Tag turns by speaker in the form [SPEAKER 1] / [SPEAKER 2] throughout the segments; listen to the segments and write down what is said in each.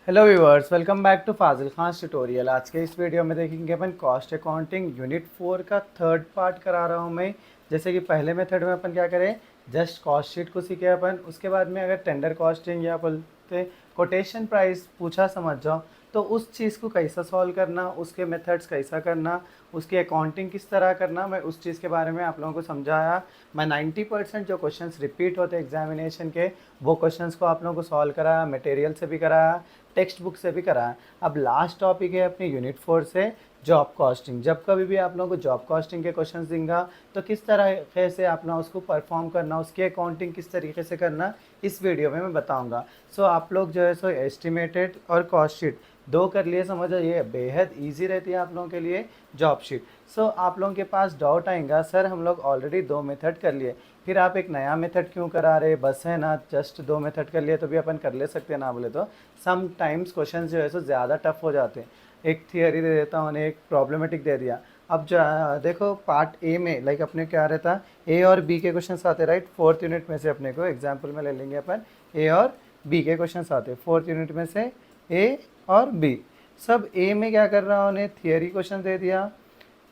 [SPEAKER 1] Hello viewers, welcome back to Fazil Khan tutorial. आज के इस वीडियो में देखेंगे अपन कॉस्ट अकाउंटिंग यूनिट 4 का थर्ड पार्ट करा रहा हूँ मैं। जैसे कि पहले मेथड में अपन क्या करें, जस्ट कॉस्ट शीट को सीखे अपन, उसके बाद में अगर टेंडर कॉस्टिंग या बोलते कोटेशन प्राइस पूछा समझ जाओ तो उस चीज़ को कैसा सॉल्व करना, उसके मेथड्स कैसा करना, उसकी अकाउंटिंग किस तरह करना, मैं उस चीज़ के बारे में आप लोगों को समझाया। मैं 90% जो क्वेश्चंस रिपीट होते एग्जामिनेशन के वो क्वेश्चंस को आप लोगों को सॉल्व कराया, मटेरियल से भी कराया, टेक्स्ट बुक से भी कराया। अब लास्ट टॉपिक है अपनी यूनिट 4 से जॉब कॉस्टिंग। जब कभी भी आप लोगों को जॉब कॉस्टिंग के क्वेश्चंस देंगे तो किस तरीके से अपना उसको परफॉर्म करना, उसकी अकाउंटिंग किस तरीके से करना, इस वीडियो में मैं बताऊंगा। सो आप लोग जो है सो एस्टिमेटेड और कॉस्ट शीट दो कर लिए, समझो ये बेहद ईजी रहती है आप लोगों के लिए जॉब शीट। सो आप लोगों के पास डाउट आएगा, सर हम लोग ऑलरेडी दो मेथड कर लिए, फिर आप एक नया मेथड क्यों करा रहे, बस है ना जस्ट दो मेथड कर लिए तो भी अपन कर ले सकते हैं ना बोले तो। सम टाइम्स क्वेश्चन जो है सो ज़्यादा टफ हो जाते हैं। एक थियरी दे देता हूँ, एक प्रॉब्लमेटिक दे दिया। अब जो देखो पार्ट ए में लाइक अपने क्या रहता, ए और बी के क्वेश्चन आते राइट। फोर्थ यूनिट में से अपने को एग्जाम्पल में ले लेंगे अपन, ए और बी के क्वेश्चन आते फोर्थ यूनिट में से, ए और बी। सब ए में क्या कर रहा हूँ, उन्हें थियरी क्वेश्चन दे दिया,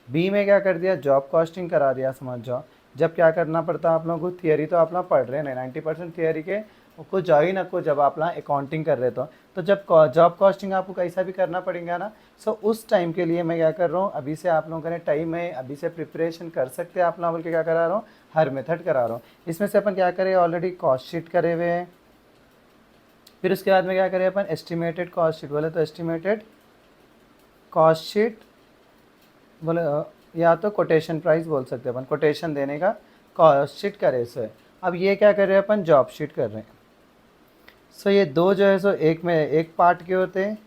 [SPEAKER 1] बी में क्या कर दिया, जॉब कॉस्टिंग करा दिया। समझ जाओ जब क्या करना पड़ता है आप लोगों को, थियरी तो आप लोग पढ़ रहे हैं 90% थियरी के, को जाओ ही ना को जब आप लोग अकाउंटिंग कर रहे तो जब जॉब कॉस्टिंग आपको कैसा भी करना पड़ेगा ना। सो उस टाइम के लिए मैं क्या कर रहा हूँ, अभी से आप लोगों का टाइम है, अभी से प्रिपरेशन कर सकते हैं आप लोग, बोल के क्या करा रहा हूँ, हर मेथड करा रहा हूँ। इसमें से अपन क्या करें, ऑलरेडी कॉस्ट शीट करे हुए हैं, फिर उसके बाद में क्या करें अपन, एस्टिमेटेड कॉस्ट शीट बोले तो एस्टिमेटेड कॉस्ट शीट बोले, या तो कोटेशन प्राइस बोल सकते हैं अपन, कोटेशन देने का कॉस्ट शीट करे सो है। अब ये क्या कर रहे हैं अपन, जॉब शीट कर रहे हैं। सो ये दो जो है सो एक में एक पार्ट के होते हैं,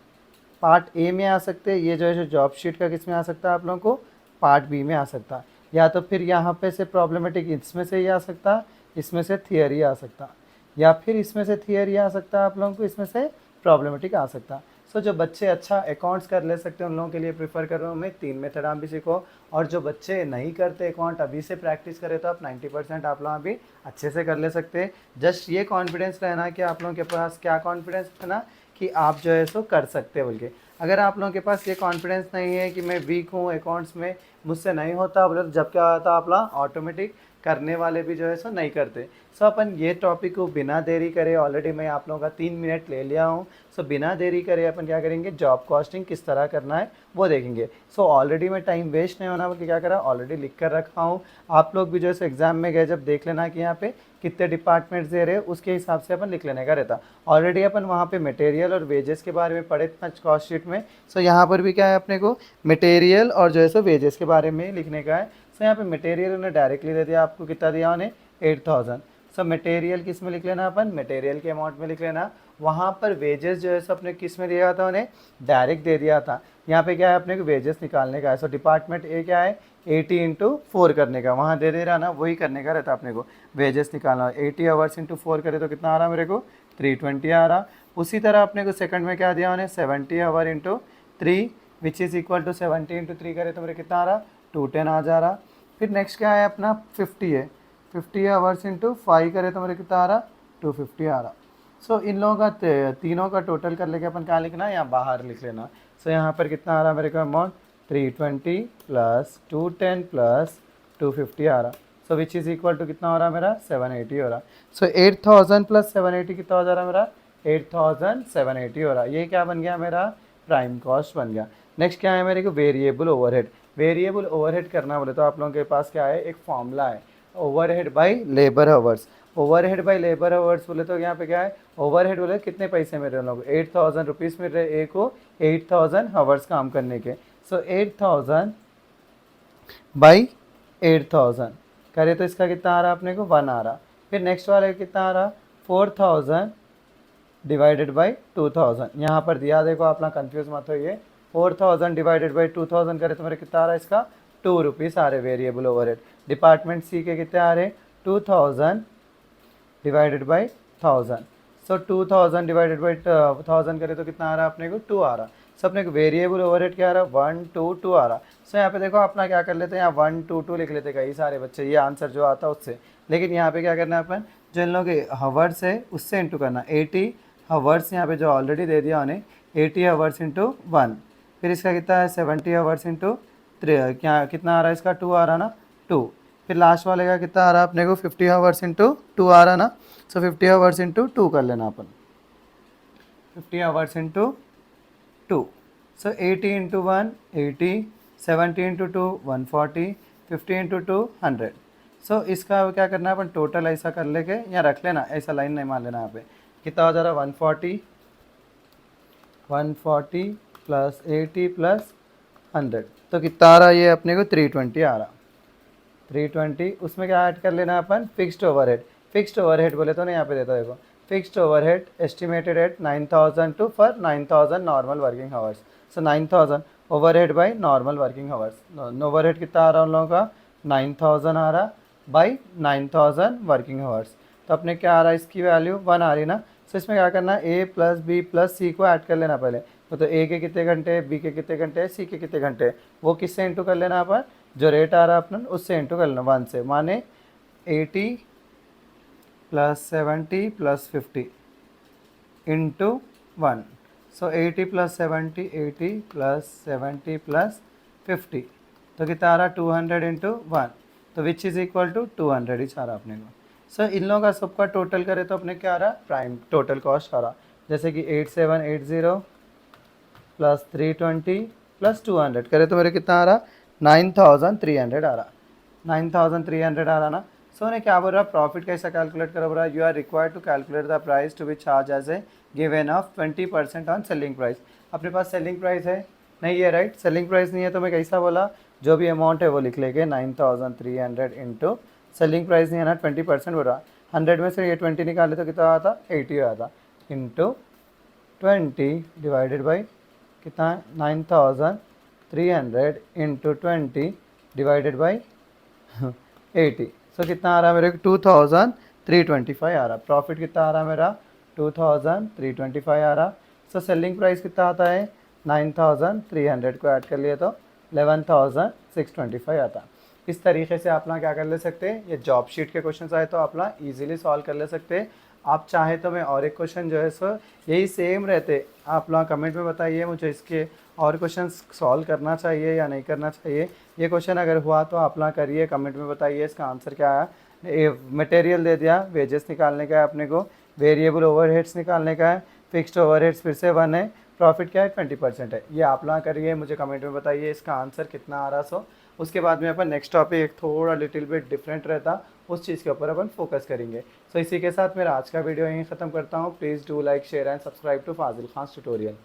[SPEAKER 1] पार्ट ए में आ सकते हैं, ये जो है सो जॉब शीट का किस में आ सकता है आप लोगों को, पार्ट बी में आ सकता है, या तो फिर यहाँ पे से प्रॉब्लमेटिक इसमें से ही आ सकता है, इसमें से थियरी आ सकता, या फिर इसमें से थियरी आ सकता है आप लोगों को, इसमें से प्रॉब्लमेटिक आ सकता। सो जो बच्चे अच्छा अकाउंट्स कर ले सकते हैं उन लोगों के लिए प्रेफर कर रहा हूँ मैं, तीन मेथड आप भी सीखो। और जो बच्चे नहीं करते अकाउंट, अभी से प्रैक्टिस करें तो आप 90% आप लोग अभी अच्छे से कर ले सकते हैं। जस्ट ये कॉन्फिडेंस रहना कि आप लोगों के पास क्या कॉन्फिडेंस रहना कि आप जो है सो कर सकते हैं बोल के। अगर आप लोगों के पास ये कॉन्फिडेंस नहीं है कि मैं वीक हूँ अकाउंट्स में, मुझसे नहीं होता बोले तो जब क्या होता आप लोग ऑटोमेटिक करने वाले भी जो है सो नहीं करते। सो अपन ये टॉपिक को बिना देरी करे, ऑलरेडी मैं आप लोगों का 3 मिनट ले लिया हूँ। सो बिना देरी करे अपन क्या करेंगे, जॉब कॉस्टिंग किस तरह करना है वो देखेंगे। सो ऑलरेडी मैं टाइम वेस्ट नहीं होना, बल्कि क्या करा ऑलरेडी लिख कर रखा हूँ। आप लोग भी जो है एग्जाम में गए जब देख लेना कि यहाँ पे कितने डिपार्टमेंट्स दे रहे हैं, उसके हिसाब से अपन लिख लेने का रहता। ऑलरेडी अपन वहाँ पे मटेरियल और वेजेस के बारे में पढ़े थे कॉस्ट शीट में। सो यहाँ पर भी क्या है अपने को, मटेरियल और जो है सो वेजेस के बारे में लिखने का है। सो यहाँ पे मटेरियल उन्हें डायरेक्टली दे दिया, आपको कितना दिया उन्हें, 8000। सो मटेरियल किस में लिख लेना अपन, मटेरियल के अमाउंट में लिख लेना। वहाँ पर वेजेस जो है सो अपने किस में दिया था, उन्हें डायरेक्ट दे दिया था। यहाँ पे क्या है अपने को वेजेस निकालने का है। सो डिपार्टमेंट ए क्या है, 80 × 4 करने का, वहाँ दे रहा ना वही करने का रहता अपने को, वेजेस निकालना। 80 आवर्स × 4 करे तो कितना आ रहा मेरे को, 320 आ रहा। उसी तरह अपने को सेकंड में क्या दिया उन्हें, 70 hour × 3 which is equal to 70 × 3 करे तो मेरे कितना आ रहा, 210 आ जा रहा। फिर नेक्स्ट क्या है अपना 50 है, 50 आवर्स × 5 करे तो मेरे कितना आ रहा, 250 आ रहा। सो इन लोगों का तीनों का टोटल कर लेके अपन क्या लिखना है, यहाँ बाहर लिख लेना। सो यहाँ पर कितना आ रहा मेरे को अमाउंट, 320 + 210 + 250 आ रहा। सो विच इज़ इक्वल टू कितना हो रहा मेरा, 780 हो रहा। सो 8000 + 780 कितना हो जा रहा मेरा, 8780 हो रहा। ये क्या बन गया मेरा, प्राइम कॉस्ट बन गया। नेक्स्ट क्या है मेरे को, वेरिएबल ओवरहेड। वेरिएबल ओवरहेड करना बोले तो आप लोगों के पास क्या है, एक फॉर्मूला है, overhead by labour hours. Overhead by labour hours बोले तो यहाँ पे क्या है, ओवरहेड बोले कितने पैसे मिल रहे हैं लोग, 8000 रुपीज़ मिल रहे एक को 8000 आवर्स काम करने के। सो 8000 बाई 8000 करे तो इसका कितना आ रहा अपने को, 1 आ रहा। फिर नेक्स्ट वाले कितना आ रहा, 4000 डिवाइडेड बाई 2000। यहाँ पर दिया देखो, अपना कंफ्यूज मत होइए। 4000 डिवाइडेड बाई 2000 करे तो मेरे कितना आ रहा है इसका, 2 रुपीज़ आ रहे वेरिएबल ओवरहेड। डिपार्टमेंट सी के कितने आ रहे, 2000 divided by 1000। So 2000 divided by 1000 करे तो कितना आ रहा है अपने को, 2 आ रहा। सो अपने को वेरिएबल ओवरहेड क्या आ रहा है, 122 आ रहा। सो यहाँ पे देखो अपना क्या कर लेते हैं, यहाँ 122 लिख लेते कई सारे बच्चे, ये आंसर जो आता है उससे। लेकिन यहाँ पे क्या करना है अपन, जो इन लोगों के हवर्स है उससे इंटू करना, 80 हावर्स यहाँ पे जो ऑलरेडी दे दिया उन्हें 80 हावर्स इंटू 1, फिर इसका कितना है 70 हावर्स इंटू 3, क्या कितना आ रहा है इसका 2 आ रहा ना 2, फिर लास्ट वाले का कितना आ रहा है अपने को 50 हावर्स इंटू 2 आ रहा ना, सो 50 हावर्स इंटू 2 कर लेना अपन, 50 hours into 2, so 80 into 1 80, 70 into 2 140, 50 into 2 100। सो इसका क्या करना है अपन टोटल ऐसा कर लेके यहाँ रख लेना, ऐसा लाइन नहीं मान लेना यहाँ पे, कितना हो जा रहा है 140 प्लस 80 प्लस 100, तो कितना आ रहा है ये अपने को 320 आ रहा, 320। उसमें क्या ऐड कर लेना है अपन फिक्स्ड ओवरहेड, फिक्स्ड ओवरहेड बोले तो ना यहाँ पे देता देखो, fixed overhead estimated at 9000 to four 9000 normal working hours, so 9000 overhead by normal working hours, overhead कितना आ रहा उन लोगों का 9000 आ रहा बाई 9000 वर्किंग आवर्स, तो अपने क्या आ रहा है इसकी वैल्यू 1 आ रही ना। सो इसमें क्या करना है ए प्लस बी प्लस सी को ऐड कर लेना पहले, तो ए के कितने घंटे, बी के कितने घंटे, सी के कितने घंटे, वो किससे इंटू कर लेना अपन, जो रेट आ रहा है अपना उससे इंटू कर लेना 1 से, माने 80 प्लस 70 प्लस 50 इंटू 1, सो 80 प्लस 70 80 प्लस 70 प्लस 50, तो कितना आ रहा 200 इंटू 1, तो विच इज़ इक्वल टू 200 ही आ रहा अपने को। सो इन लोगों का सबका टोटल करे तो अपने क्या आ रहा प्राइम टोटल कॉस्ट आ रहा, जैसे कि 8780 प्लस 320 प्लस 200 करे तो मेरे कितना आ रहा 9300 आ रहा, 9300 आ रहा ना। सो उन्हें क्या बोल रहा प्रॉफिट कैसा कैलकुलेट करो, बोल रहा you are required to calculate the price to be charge as a given of 20% on selling price. अपने पास सेलिंग प्राइस है नहीं है, राइट, सेलिंग प्राइस नहीं है तो मैं कैसा बोला जो भी अमाउंट है वो लिख लेंगे 9300 इंटू सेलिंग प्राइस नहीं है ना 20% बोल रहा, 100 में से ये 20 निकाले तो कितना आता 80 आता, इंटू 20 डिवाइडेड बाई कितना 9300 इंटू 20 डिवाइडेड बाई 80, सो कितना आ रहा है मेरे को 2325 आ रहा, प्रॉफिट कितना आ रहा है मेरा 2325 आ रहा। सो सेलिंग प्राइस कितना आता है 9300 को ऐड कर लिए तो 11625 आता। इस तरीके से आप ना क्या कर ले सकते हैं, ये जॉब शीट के क्वेश्चन आए तो आप ना ईजिली सॉल्व कर ले सकते हैं। आप चाहे तो मैं और एक क्वेश्चन जो है सो यही सेम रहते, आप लोग कमेंट में बताइए मुझे इसके और क्वेश्चन सॉल्व करना चाहिए या नहीं करना चाहिए। ये क्वेश्चन अगर हुआ तो आप ना करिए, कमेंट में बताइए इसका आंसर क्या है। मटेरियल दे दिया, वेजेस निकालने का है अपने को, वेरिएबल ओवरहेड्स निकालने का है, फिक्स्ड ओवरहेड्स फिर से 1 है, प्रॉफिट क्या है 20% है। ये आप ना करिए, मुझे कमेंट में बताइए इसका आंसर कितना आ रहा। सो उसके बाद में अपन नेक्स्ट टॉपिक एक थोड़ा लिटिल बिट डिफरेंट रहता, उस चीज़ के ऊपर अपन फोकस करेंगे। सो इसी के साथ मेरा आज का वीडियो यहीं ख़त्म करता हूँ। Please do like share and subscribe to Fazil Khan tutorial.